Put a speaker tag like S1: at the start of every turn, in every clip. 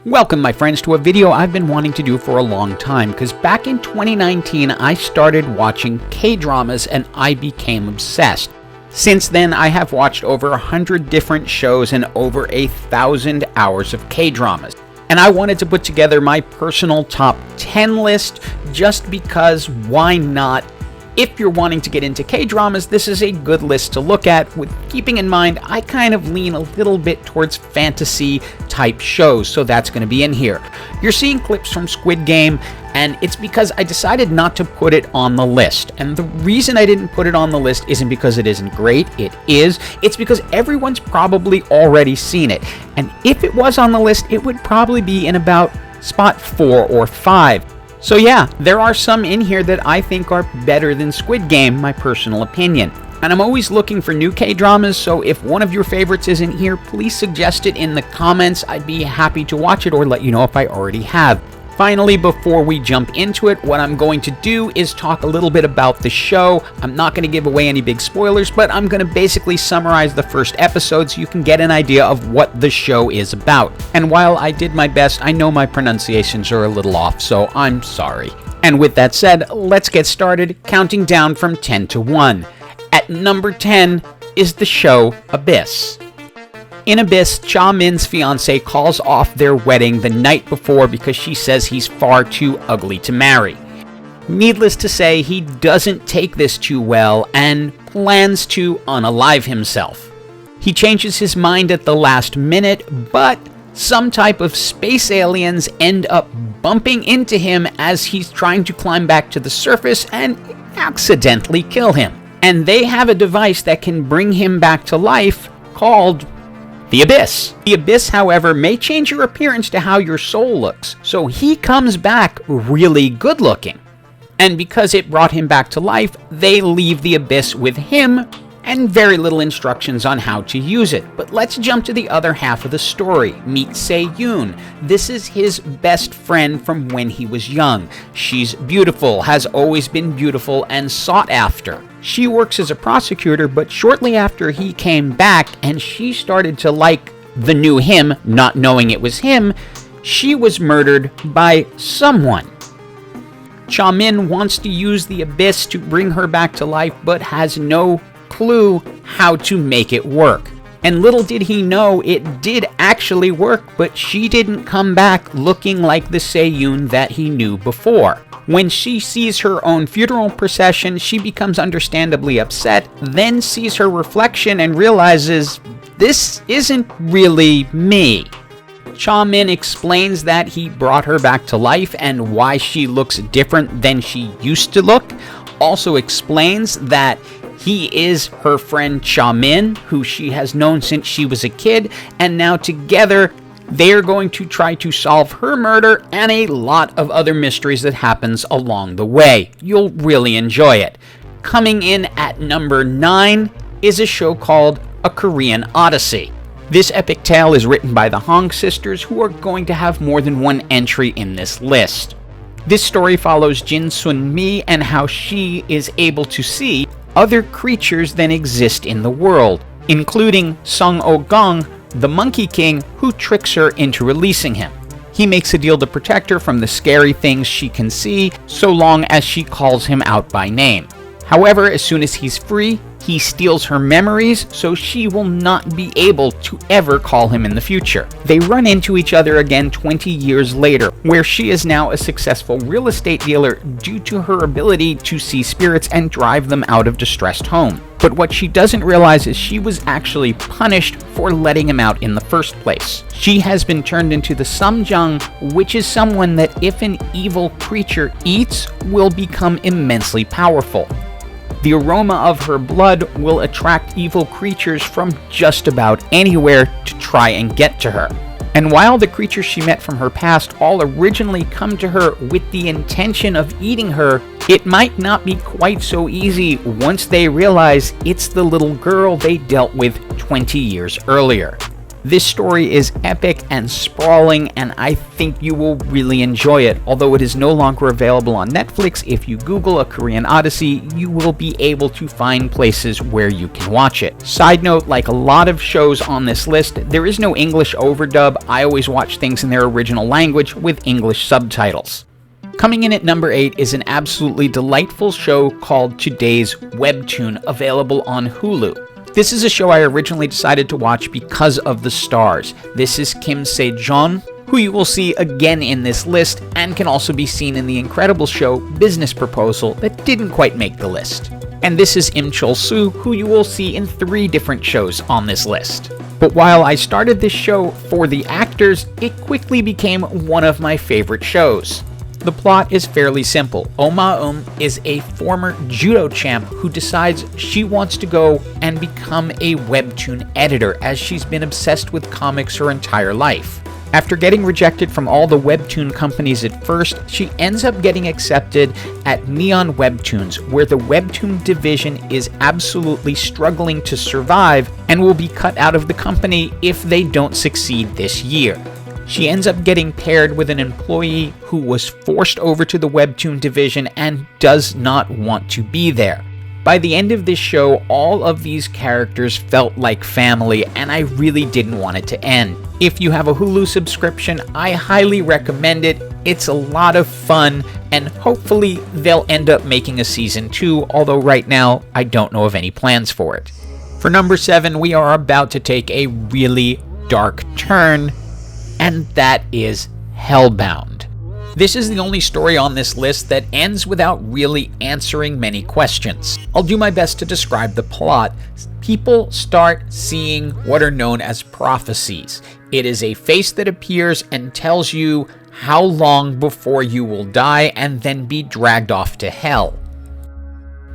S1: Welcome, my friends, to a video I've been wanting to do for a long time, because back in 2019 I started watching K-dramas and I became obsessed. Since then, I have watched over 100 different shows and over 1,000 hours of K-dramas. And I wanted to put together my personal top 10 list just because why not? If you're wanting to get into K-dramas, this is a good list to look at, with keeping in mind I kind of lean a little bit towards fantasy type shows, so that's going to be in here. You're seeing clips from Squid Game, and it's because I decided not to put it on the list. And the reason I didn't put it on the list isn't because it isn't great, it is. It's because everyone's probably already seen it. And if it was on the list, it would probably be in about spot 4 or 5. So yeah, there are some in here that I think are better than Squid Game, my personal opinion. And I'm always looking for new K-dramas, so if one of your favorites isn't here, please suggest it in the comments. I'd be happy to watch it or let you know if I already have. Finally, before we jump into it, what I'm going to do is talk a little bit about the show. I'm not going to give away any big spoilers, but I'm going to basically summarize the first episode so you can get an idea of what the show is about. And while I did my best, I know my pronunciations are a little off, so I'm sorry. And with that said, let's get started, counting down from 10 to 1. At number 10 is the show Abyss. In Abyss, Cha Min's fiancée calls off their wedding the night before because she says he's far too ugly to marry. Needless to say, he doesn't take this too well and plans to unalive himself. He changes his mind at the last minute, but some type of space aliens end up bumping into him as he's trying to climb back to the surface and accidentally kill him. And they have a device that can bring him back to life called the Abyss. The Abyss, however, may change your appearance to how your soul looks, so he comes back really good looking. And because it brought him back to life, they leave the Abyss with him and very little instructions on how to use it. But let's jump to the other half of the story. Meet Se-yoon. This is his best friend from when he was young. She's beautiful, has always been beautiful, and sought after. She works as a prosecutor, but shortly after he came back and she started to like the new him, not knowing it was him, she was murdered by someone. Cha Min wants to use the Abyss to bring her back to life, but has no clue how to make it work. And little did he know it did actually work, but she didn't come back looking like the Se-yoon that he knew before. When she sees her own funeral procession, she becomes understandably upset, then sees her reflection and realizes, this isn't really me. Cha Min explains that he brought her back to life and why she looks different than she used to look. Also explains that he is her friend Cha Min, who she has known since she was a kid, and now together they are going to try to solve her murder and a lot of other mysteries that happens along the way. You'll really enjoy it. Coming in at number 9 is a show called A Korean Odyssey. This epic tale is written by the Hong sisters, who are going to have more than one entry in this list. This story follows Jin Sun-mi and how she is able to see other creatures than exist in the world, including Sung Oh-gong, the Monkey King, who tricks her into releasing him. He makes a deal to protect her from the scary things she can see, so long as she calls him out by name. However, as soon as he's free, he steals her memories, so she will not be able to ever call him in the future. They run into each other again 20 years later, where she is now a successful real estate dealer due to her ability to see spirits and drive them out of distressed homes. But what she doesn't realize is she was actually punished for letting him out in the first place. She has been turned into the Samjang, which is someone that if an evil creature eats, will become immensely powerful. The aroma of her blood will attract evil creatures from just about anywhere to try and get to her. And while the creatures she met from her past all originally come to her with the intention of eating her, it might not be quite so easy once they realize it's the little girl they dealt with 20 years earlier. This story is epic and sprawling, and I think you will really enjoy it. Although it is no longer available on Netflix, if you Google A Korean Odyssey, you will be able to find places where you can watch it. Side note, like a lot of shows on this list, there is no English overdub. I always watch things in their original language with English subtitles. Coming in at number 8 is an absolutely delightful show called Today's Webtoon, available on Hulu. This is a show I originally decided to watch because of the stars. This is Kim Se-jeon, who you will see again in this list, and can also be seen in the incredible show Business Proposal that didn't quite make the list. And this is Im Chol-soo, who you will see in 3 different shows on this list. But while I started this show for the actors, it quickly became one of my favorite shows. The plot is fairly simple. Oh is a former judo champ who decides she wants to go and become a webtoon editor, as she's been obsessed with comics her entire life. After getting rejected from all the webtoon companies at first, she ends up getting accepted at Neon Webtoons, where the webtoon division is absolutely struggling to survive and will be cut out of the company if they don't succeed this year. She ends up getting paired with an employee who was forced over to the webtoon division and does not want to be there. By the end of this show, all of these characters felt like family, and I really didn't want it to end. If you have a Hulu subscription, I highly recommend it. It's a lot of fun, and hopefully they'll end up making a season 2, although right now I don't know of any plans for it. For number 7, we are about to take a really dark turn, and that is Hellbound. This is the only story on this list that ends without really answering many questions. I'll do my best to describe the plot. People start seeing what are known as prophecies. It is a face that appears and tells you how long before you will die and then be dragged off to hell.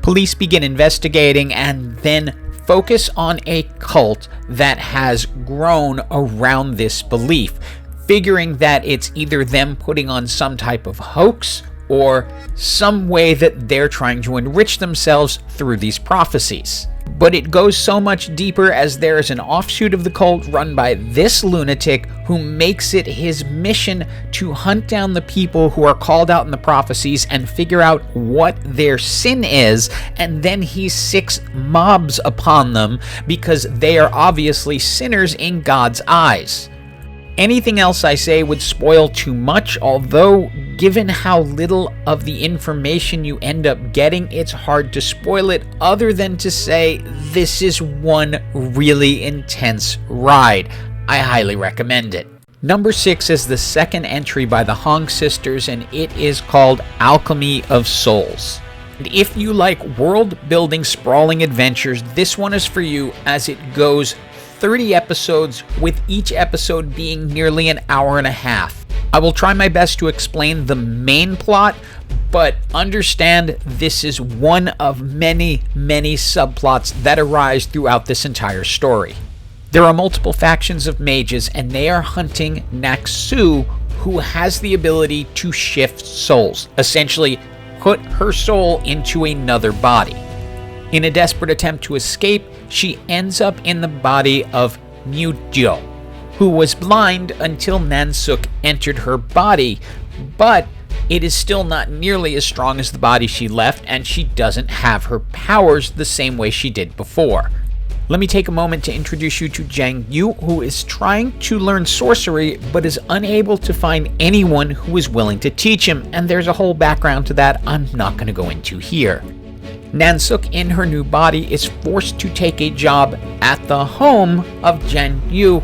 S1: Police begin investigating and then focus on a cult that has grown around this belief, figuring that it's either them putting on some type of hoax or some way that they're trying to enrich themselves through these prophecies. But it goes so much deeper, as there is an offshoot of the cult run by this lunatic who makes it his mission to hunt down the people who are called out in the prophecies and figure out what their sin is, and then he sicks mobs upon them because they are obviously sinners in God's eyes. Anything else I say would spoil too much, although given how little of the information you end up getting, it's hard to spoil it other than to say this is one really intense ride. I highly recommend it. Number 6 is the second entry by the Hong sisters, and it is called Alchemy of Souls. And if you like world-building, sprawling adventures, this one is for you, as it goes 30 episodes, with each episode being nearly an hour and a half. I will try my best to explain the main plot, but understand this is one of many, many subplots that arise throughout this entire story. There are multiple factions of mages, and they are hunting Naksu, who has the ability to shift souls, essentially put her soul into another body. In a desperate attempt to escape, she ends up in the body of Myu-jo, who was blind until Nansuk entered her body, but it is still not nearly as strong as the body she left, and she doesn't have her powers the same way she did before. Let me take a moment to introduce you to Jang Yu, who is trying to learn sorcery but is unable to find anyone who is willing to teach him, and there's a whole background to that I'm not going to go into here. Nansuk, in her new body, is forced to take a job at the home of Jang Yu,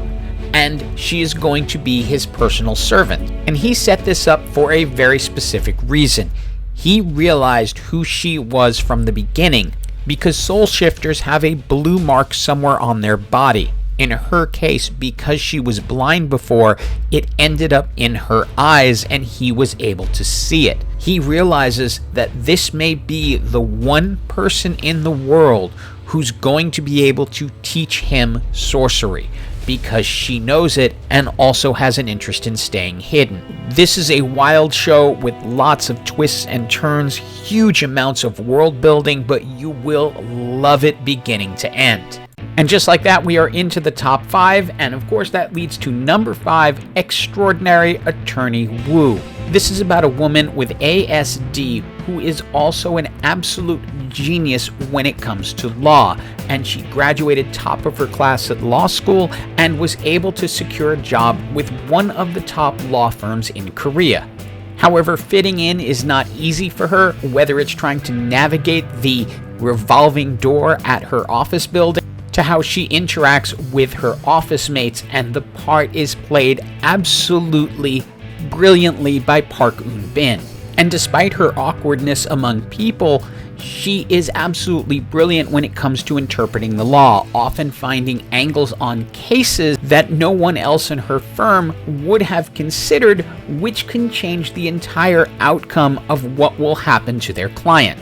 S1: and she is going to be his personal servant. And he set this up for a very specific reason. He realized who she was from the beginning, because soul shifters have a blue mark somewhere on their body. In her case, because she was blind before, it ended up in her eyes and he was able to see it. He realizes that this may be the one person in the world who's going to be able to teach him sorcery, because she knows it and also has an interest in staying hidden. This is a wild show with lots of twists and turns, huge amounts of world building, but you will love it beginning to end. And just like that, we are into the top 5, and of course that leads to number 5, Extraordinary Attorney Woo. This is about a woman with ASD who is also an absolute genius when it comes to law, and she graduated top of her class at law school and was able to secure a job with one of the top law firms in Korea. However, fitting in is not easy for her, whether it's trying to navigate the revolving door at her office building, to how she interacts with her office mates, and the part is played absolutely brilliantly by Park Eun-bin. And despite her awkwardness among people, she is absolutely brilliant when it comes to interpreting the law, often finding angles on cases that no one else in her firm would have considered, which can change the entire outcome of what will happen to their client.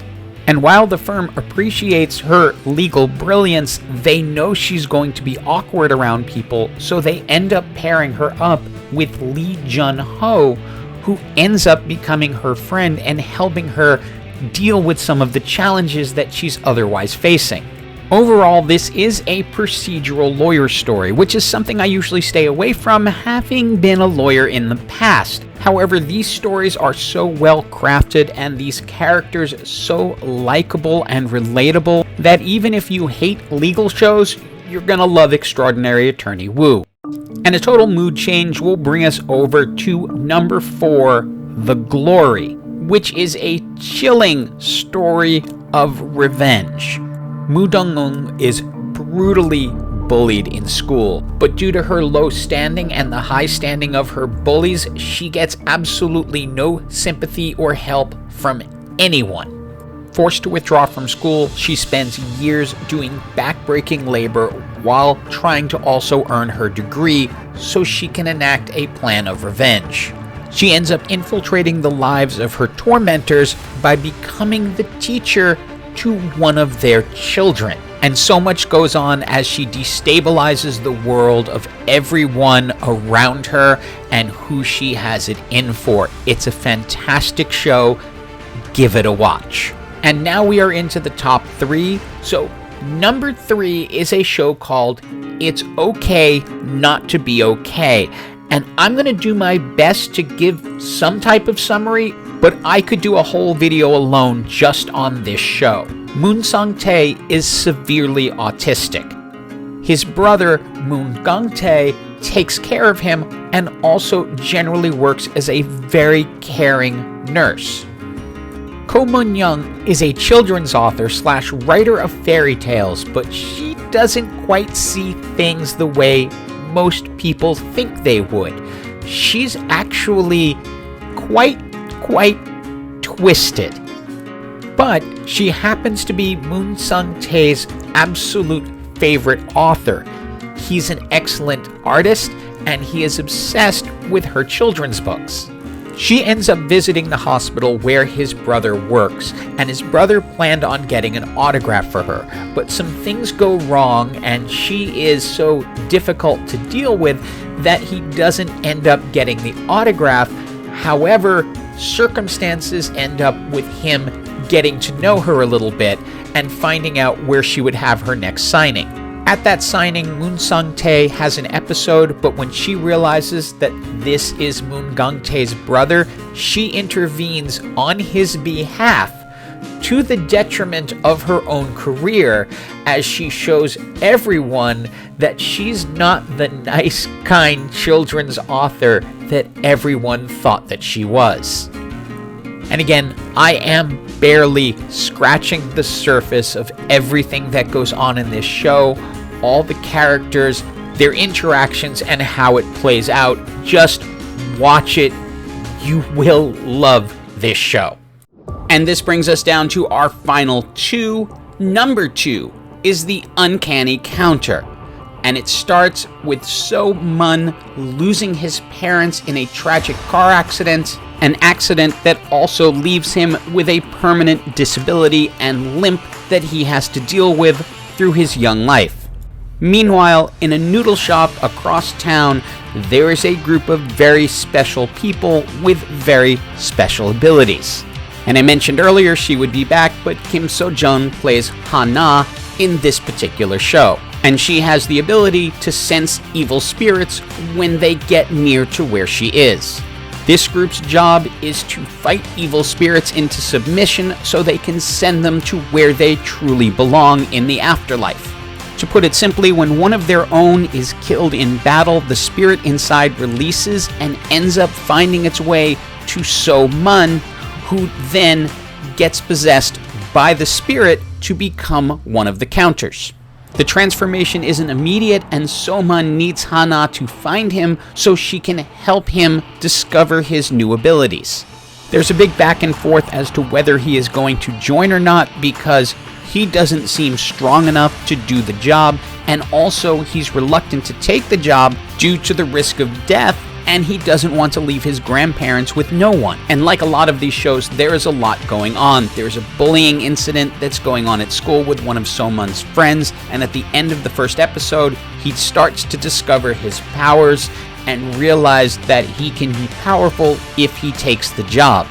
S1: And while the firm appreciates her legal brilliance, they know she's going to be awkward around people, so they end up pairing her up with Lee Jun-ho, who ends up becoming her friend and helping her deal with some of the challenges that she's otherwise facing. Overall, this is a procedural lawyer story, which is something I usually stay away from, having been a lawyer in the past. However, these stories are so well crafted and these characters so likable and relatable that even if you hate legal shows, you're gonna love Extraordinary Attorney Woo. And a total mood change will bring us over to number 4, The Glory, which is a chilling story of revenge. Moo Dong-eun is brutally bullied in school, but due to her low standing and the high standing of her bullies, she gets absolutely no sympathy or help from anyone. Forced to withdraw from school, she spends years doing backbreaking labor while trying to also earn her degree so she can enact a plan of revenge. She ends up infiltrating the lives of her tormentors by becoming the teacher to one of their children. And so much goes on as she destabilizes the world of everyone around her and who she has it in for. It's a fantastic show. Give it a watch. And now we are into the top 3. So number 3 is a show called It's Okay Not to Be Okay. And I'm going to do my best to give some type of summary, but I could do a whole video alone just on this show. Moon Sung-tae is severely autistic. His brother, Moon Gang-tae, takes care of him and also generally works as a very caring nurse. Ko Moon-young is a children's author / writer of fairy tales, but she doesn't quite see things the way most people think they would. She's actually quite twisted. But she happens to be Moon Sung-tae's absolute favorite author. He's an excellent artist, and he is obsessed with her children's books. She ends up visiting the hospital where his brother works, and his brother planned on getting an autograph for her, but some things go wrong, and she is so difficult to deal with that he doesn't end up getting the autograph. However, circumstances end up with him getting to know her a little bit and finding out where she would have her next signing. At that signing, Moon Sung-tae has an episode, but when she realizes that this is Moon Gang-tae's brother, she intervenes on his behalf to the detriment of her own career, as she shows everyone that she's not the nice, kind children's author that everyone thought that she was. And again, I am barely scratching the surface of everything that goes on in this show, all the characters, their interactions, and how it plays out. Just watch it. You will love this show. And this brings us down to our final 2. Number 2 is The Uncanny Counter. And it starts with So Mun losing his parents in a tragic car accident, an accident that also leaves him with a permanent disability and limp that he has to deal with through his young life. Meanwhile, in a noodle shop across town, there is a group of very special people with very special abilities. And I mentioned earlier she would be back, but Kim So-jung plays Ha-na in this particular show. and she has the ability to sense evil spirits when they get near to where she is. This group's job is to fight evil spirits into submission so they can send them to where they truly belong in the afterlife. To put it simply, when one of their own is killed in battle, the spirit inside releases and ends up finding its way to So-mun, who then gets possessed by the spirit to become one of the counters. The transformation isn't immediate, and So-mun needs Hana to find him so she can help him discover his new abilities. There's a big back and forth as to whether he is going to join or not, because he doesn't seem strong enough to do the job, and also he's reluctant to take the job due to the risk of death, and he doesn't want to leave his grandparents with no one. And like a lot of these shows, there is a lot going on. There's a bullying incident that's going on at school with one of So-mun's friends, and at the end of the first episode, he starts to discover his powers and realize that he can be powerful if he takes the job.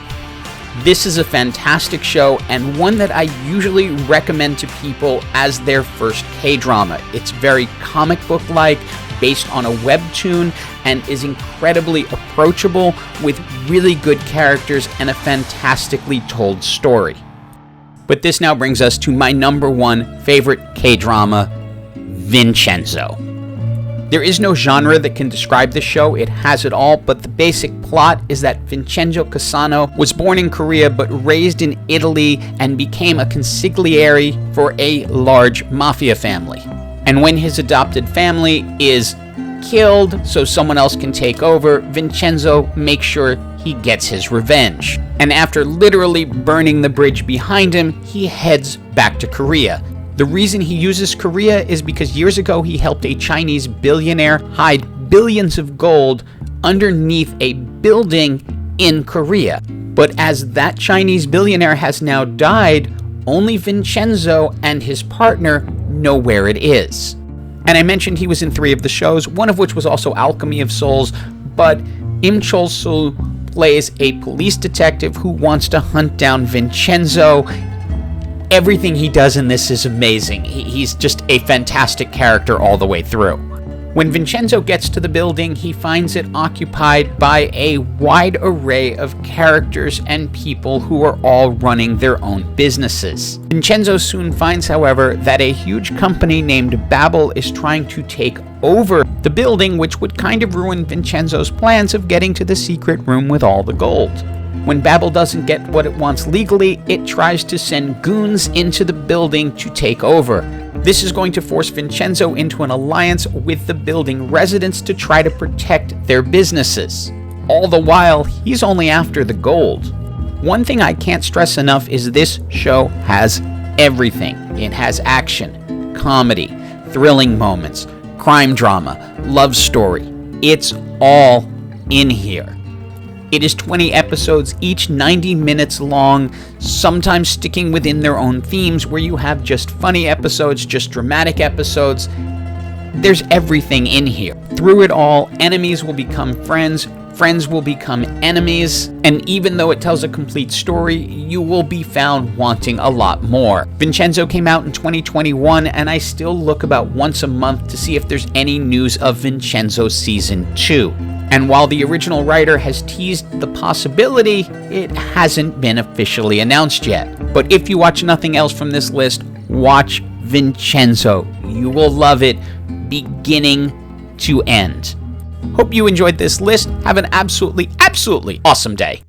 S1: This is a fantastic show, and one that I usually recommend to people as their first K-drama. It's very comic book-like, based on a webtoon, and is incredibly approachable with really good characters and a fantastically told story. But this now brings us to my number one favorite K-drama, Vincenzo. There is no genre that can describe this show. It has it all, but the basic plot is that Vincenzo Casano was born in Korea but raised in Italy and became a consigliere for a large mafia family. And when his adopted family is killed so someone else can take over, Vincenzo makes sure he gets his revenge. And after literally burning the bridge behind him, he heads back to Korea. The reason he uses Korea is because years ago he helped a Chinese billionaire hide billions of gold underneath a building in Korea. But as that Chinese billionaire has now died, only Vincenzo and his partner know where it is. And I mentioned he was in 3 of the shows, one of which was also Alchemy of Souls, but Im Chol-sul plays a police detective who wants to hunt down Vincenzo. Everything he does in this is amazing. He's just a fantastic character all the way through. When Vincenzo gets to the building, he finds it occupied by a wide array of characters and people who are all running their own businesses. Vincenzo soon finds, however, that a huge company named Babel is trying to take over the building, which would kind of ruin Vincenzo's plans of getting to the secret room with all the gold. When Babel doesn't get what it wants legally, it tries to send goons into the building to take over. This is going to force Vincenzo into an alliance with the building residents to try to protect their businesses. All the while, he's only after the gold. One thing I can't stress enough is this show has everything. It has action, comedy, thrilling moments, crime drama, love story. It's all in here. It is 20 episodes, each 90 minutes long, sometimes sticking within their own themes, where you have just funny episodes, just dramatic episodes. There's everything in here. Through it all, enemies will become friends, friends will become enemies, and even though it tells a complete story, you will be found wanting a lot more. Vincenzo came out in 2021, and I still look about once a month to see if there's any news of Vincenzo Season 2. And while the original writer has teased the possibility, it hasn't been officially announced yet. But if you watch nothing else from this list, watch Vincenzo. You will love it, beginning to end. Hope you enjoyed this list. Have an absolutely awesome day.